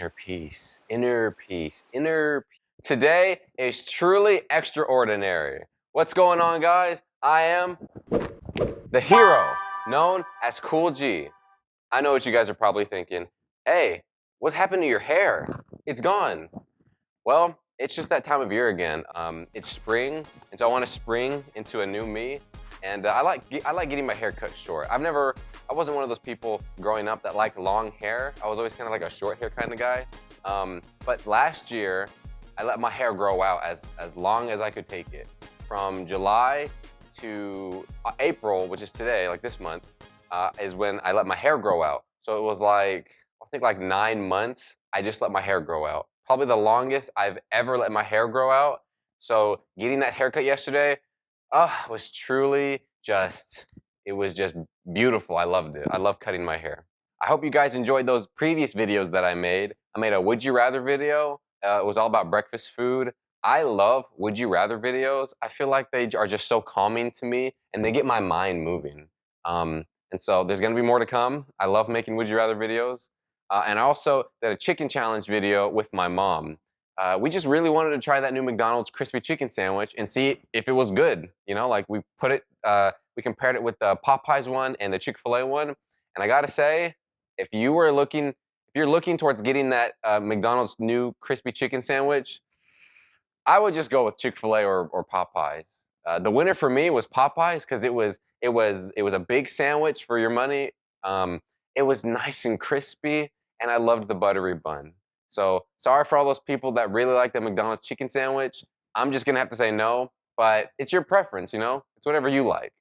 Inner peace, inner peace, inner peace. Today is truly extraordinary. What's going on, guys? I am the hero known as Cool G. I know what you guys are probably thinking. Hey, what happened to your hair? It's gone. Well, it's just that time of year again. It's spring, and so I want to spring into a new me. And I like getting my hair cut short. I wasn't one of those people growing up that liked long hair. I was always kind of like a short hair kind of guy. But last year, I let my hair grow out as long as I could take it. From July to April, which is today, like this month, is when I let my hair grow out. So it was like, I think like 9 months, I just let my hair grow out. Probably the longest I've ever let my hair grow out. So getting that haircut yesterday, was truly it was just beautiful. I loved it. I love cutting my hair. I hope you guys enjoyed those previous videos that I made. I made a Would You Rather video. It was all about breakfast food. I love Would You Rather videos. I feel like they are just so calming to me and they get my mind moving. And so there's gonna be more to come. I love making Would You Rather videos. And I also did a chicken challenge video with my mom. We just really wanted to try that new McDonald's crispy chicken sandwich and see if it was good. You know, like we compared it with the Popeyes one and the Chick-fil-A one. And I gotta say, if you're looking towards getting that McDonald's new crispy chicken sandwich, I would just go with Chick-fil-A or Popeyes. The winner for me was Popeyes because it was a big sandwich for your money. It was nice and crispy, and I loved the buttery bun. So sorry for all those people that really like the McDonald's chicken sandwich. I'm just gonna have to say no, but it's your preference, you know? It's whatever you like.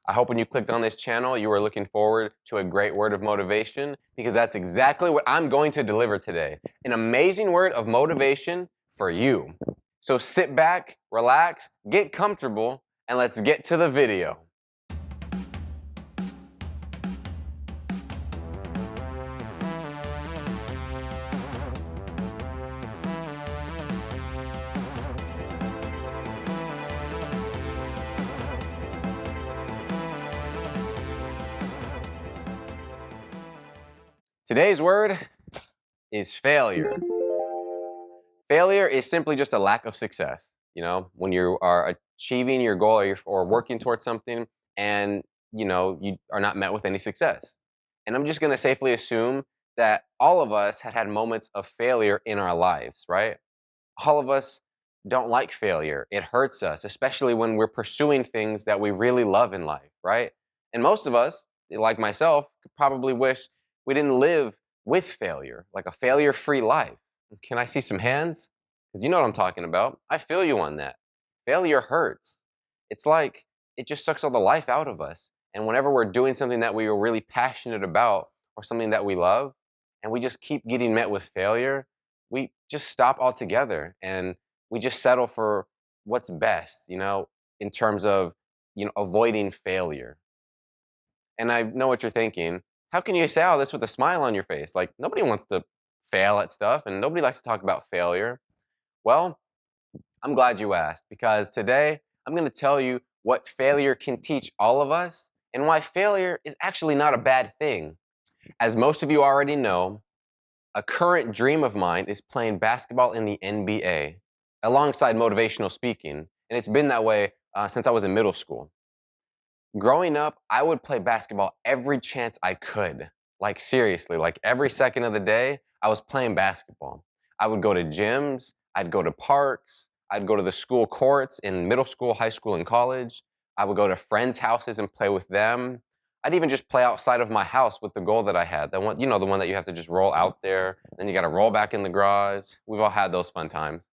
I hope when you clicked on this channel, you are looking forward to a great word of motivation because that's exactly what I'm going to deliver today. An amazing word of motivation for you. So sit back, relax, get comfortable, and let's get to the video. Today's word is failure. Failure is simply just a lack of success. You know, when you are achieving your goal or working towards something and, you know, you are not met with any success. And I'm just going to safely assume that all of us had moments of failure in our lives, right? All of us don't like failure. It hurts us, especially when we're pursuing things that we really love in life, right? And most of us, like myself, could probably wish we didn't live with failure, like a failure-free life. Can I see some hands? Because you know what I'm talking about. I feel you on that. Failure hurts. It's like it just sucks all the life out of us. And whenever we're doing something that we are really passionate about or something that we love, and we just keep getting met with failure, we just stop altogether and we just settle for what's best, you know, in terms of, you know, avoiding failure. And I know what you're thinking. How can you say all this with a smile on your face? Like, nobody wants to fail at stuff and nobody likes to talk about failure. Well, I'm glad you asked because today I'm going to tell you what failure can teach all of us and why failure is actually not a bad thing. As most of you already know, a current dream of mine is playing basketball in the NBA alongside motivational speaking, and it's been that way since I was in middle school. Growing up, I would play basketball every chance I could. Like seriously, like every second of the day, I was playing basketball. I would go to gyms, I'd go to parks, I'd go to the school courts in middle school, high school, and college. I would go to friends' houses and play with them. I'd even just play outside of my house with the goal that I had. The one, you know, the one that you have to just roll out there, then you got to roll back in the garage. We've all had those fun times.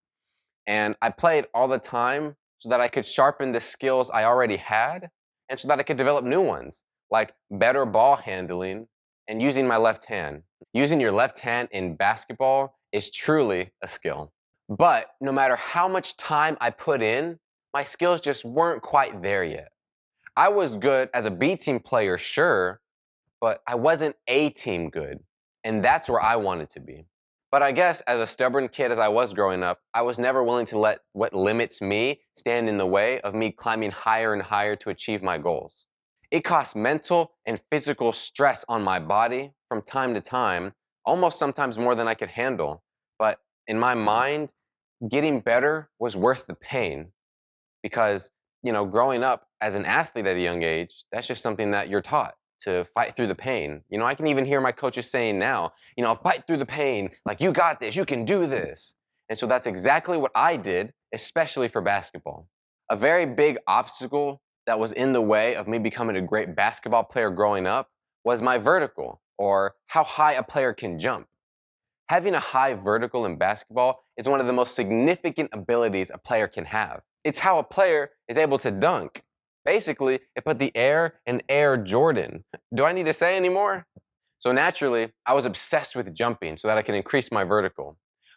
And I played all the time so that I could sharpen the skills I already had and so that I could develop new ones, like better ball handling and using my left hand. Using your left hand in basketball is truly a skill. But no matter how much time I put in, my skills just weren't quite there yet. I was good as a B team player, sure, but I wasn't A team good. And that's where I wanted to be. But I guess as a stubborn kid as I was growing up, I was never willing to let what limits me stand in the way of me climbing higher and higher to achieve my goals. It cost mental and physical stress on my body from time to time, almost sometimes more than I could handle. But in my mind, getting better was worth the pain because, growing up as an athlete at a young age, that's just something that you're taught to fight through the pain. I can even hear my coaches saying now, fight through the pain, like you got this, you can do this. And so that's exactly what I did, especially for basketball. A very big obstacle that was in the way of me becoming a great basketball player growing up was my vertical, or how high a player can jump. Having a high vertical in basketball is one of the most significant abilities a player can have. It's how a player is able to dunk. Basically, it put the air in Air Jordan. Do I need to say any more? So naturally, I was obsessed with jumping so that I can increase my vertical.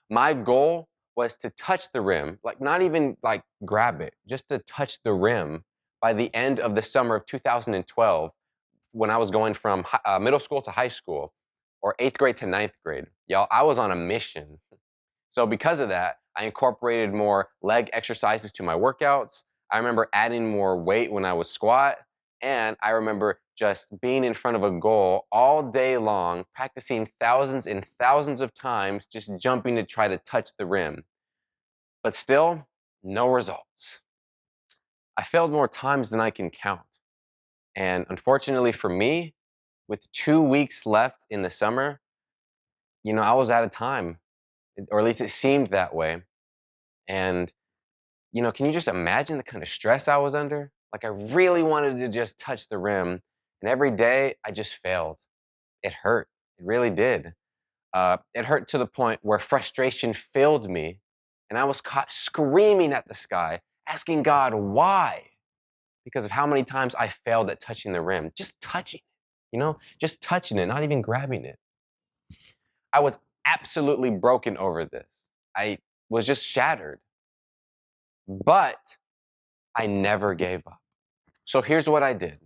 My goal was to touch the rim, like not even like grab it, just to touch the rim by the end of the summer of 2012 when I was going from middle school to high school, or 8th grade to ninth grade. Y'all, I was on a mission. So because of that, I incorporated more leg exercises to my workouts. I remember adding more weight when I would squat. And I remember just being in front of a goal all day long, practicing thousands and thousands of times, just jumping to try to touch the rim. But still, no results. I failed more times than I can count. And unfortunately for me, with 2 weeks left in the summer, I was out of time, or at least it seemed that way. And, can you just imagine the kind of stress I was under? Like, I really wanted to just touch the rim. And every day I just failed. It hurt. It really did. It hurt to the point where frustration filled me. And I was caught screaming at the sky, asking God why, because of how many times I failed at touching the rim. Just touching it, just touching it, not even grabbing it. I was absolutely broken over this. I was just shattered. But I never gave up. So here's what I did.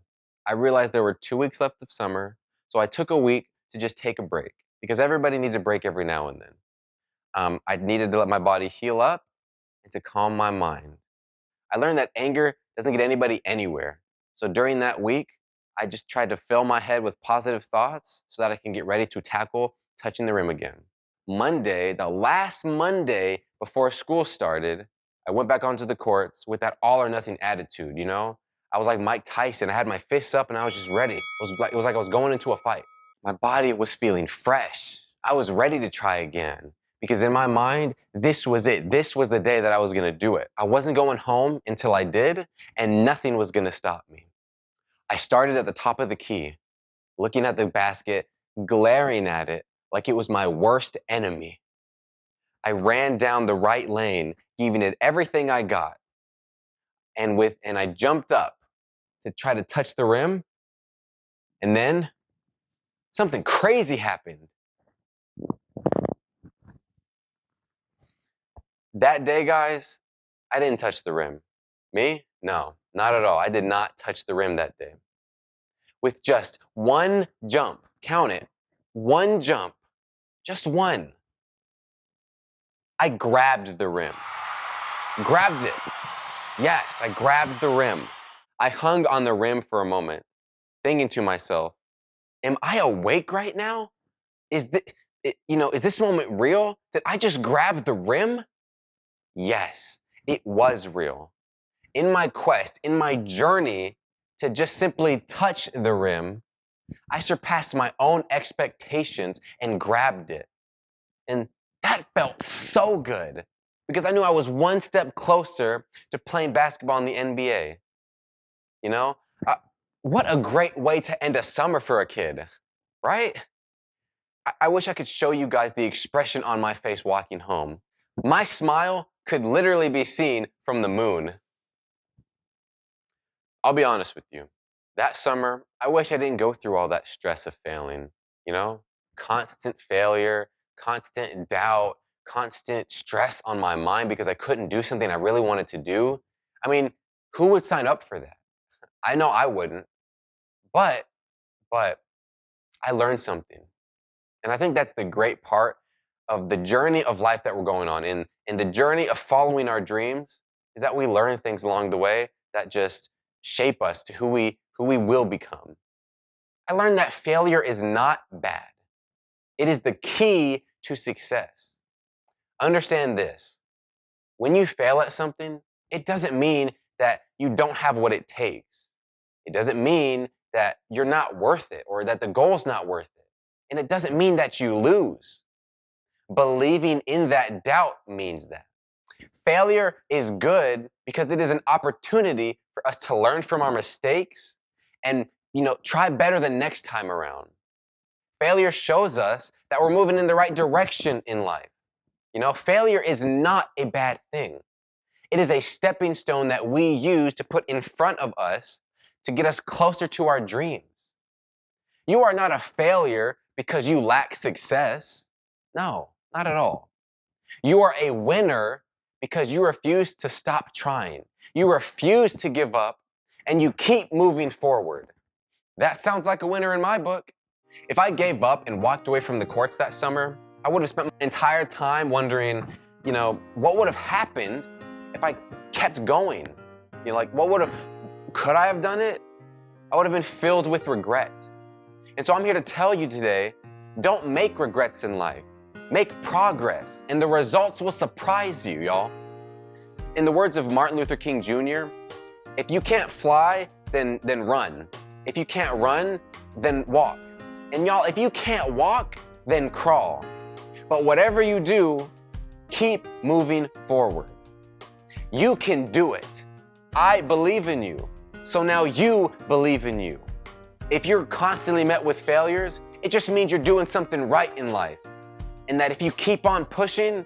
I realized there were 2 weeks left of summer, so I took a week to just take a break because everybody needs a break every now and then. I needed to let my body heal up and to calm my mind. I learned that anger doesn't get anybody anywhere. So during that week, I just tried to fill my head with positive thoughts so that I can get ready to tackle touching the rim again. Monday, the last Monday before school started, I went back onto the courts with that all or nothing attitude, I was like Mike Tyson. I had my fists up and I was just ready. It was like I was going into a fight. My body was feeling fresh. I was ready to try again because in my mind, this was it. This was the day that I was going to do it. I wasn't going home until I did, and nothing was going to stop me. I started at the top of the key, looking at the basket, glaring at it like it was my worst enemy. I ran down the right lane, giving it everything I got. And I jumped up to try to touch the rim. And then something crazy happened. That day, guys, I didn't touch the rim. Me? No, not at all. I did not touch the rim that day. With just one jump, count it, one jump, just one, I grabbed the rim. Grabbed it. Yes, I grabbed the rim. I hung on the rim for a moment, thinking to myself, am I awake right now? Is this moment real? Did I just grab the rim? Yes, it was real. In my quest, in my journey to just simply touch the rim, I surpassed my own expectations and grabbed it. And that felt so good because I knew I was one step closer to playing basketball in the NBA. You know, what a great way to end a summer for a kid, right? I wish I could show you guys the expression on my face walking home. My smile could literally be seen from the moon. I'll be honest with you. That summer, I wish I didn't go through all that stress of failing, constant failure, constant doubt, constant stress on my mind because I couldn't do something I really wanted to do. I mean, who would sign up for that? I know I wouldn't. But I learned something. And I think that's the great part of the journey of life that we're going on. In the journey of following our dreams is that we learn things along the way that just shape us to who we will become. I learned that failure is not bad. It is the key to success. Understand this. When you fail at something, it doesn't mean that you don't have what it takes. It doesn't mean that you're not worth it or that the goal's not worth it. And it doesn't mean that you lose. Believing in that doubt means that. Failure is good because it is an opportunity for us to learn from our mistakes and, try better the next time around. Failure shows us that we're moving in the right direction in life. Failure is not a bad thing. It is a stepping stone that we use to put in front of us to get us closer to our dreams. You are not a failure because you lack success. No, not at all. You are a winner because you refuse to stop trying. You refuse to give up, and you keep moving forward. That sounds like a winner in my book. If I gave up and walked away from the courts that summer, I would have spent my entire time wondering, what would have happened if I kept going? Could I have done it? I would have been filled with regret. And so I'm here to tell you today, don't make regrets in life. Make progress, and the results will surprise you, y'all. In the words of Martin Luther King Jr., if you can't fly, then run. If you can't run, then walk. And y'all, if you can't walk, then crawl. But whatever you do, keep moving forward. You can do it. I believe in you. So now you believe in you. If you're constantly met with failures, it just means you're doing something right in life. And that if you keep on pushing,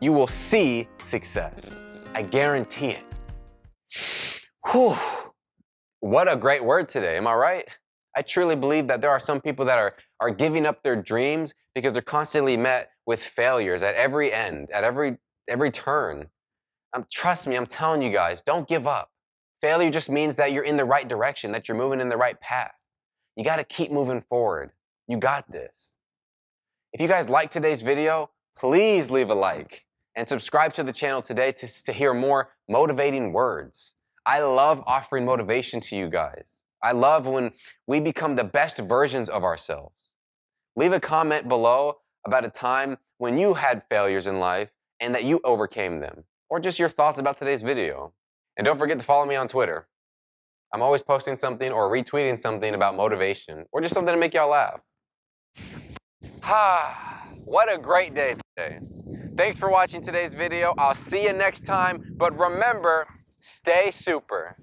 you will see success. I guarantee it. Whew. What a great word today, am I right? I truly believe that there are some people that are giving up their dreams because they're constantly met with failures at every end, at every turn. Trust me, I'm telling you guys, don't give up. Failure just means that you're in the right direction, that you're moving in the right path. You got to keep moving forward. You got this. If you guys liked today's video, please leave a like and subscribe to the channel today to hear more motivating words. I love offering motivation to you guys. I love when we become the best versions of ourselves. Leave a comment below about a time when you had failures in life and that you overcame them, or just your thoughts about today's video. And don't forget to follow me on Twitter. I'm always posting something or retweeting something about motivation or just something to make y'all laugh. What a great day today. Thanks for watching today's video. I'll see you next time, but remember, stay super.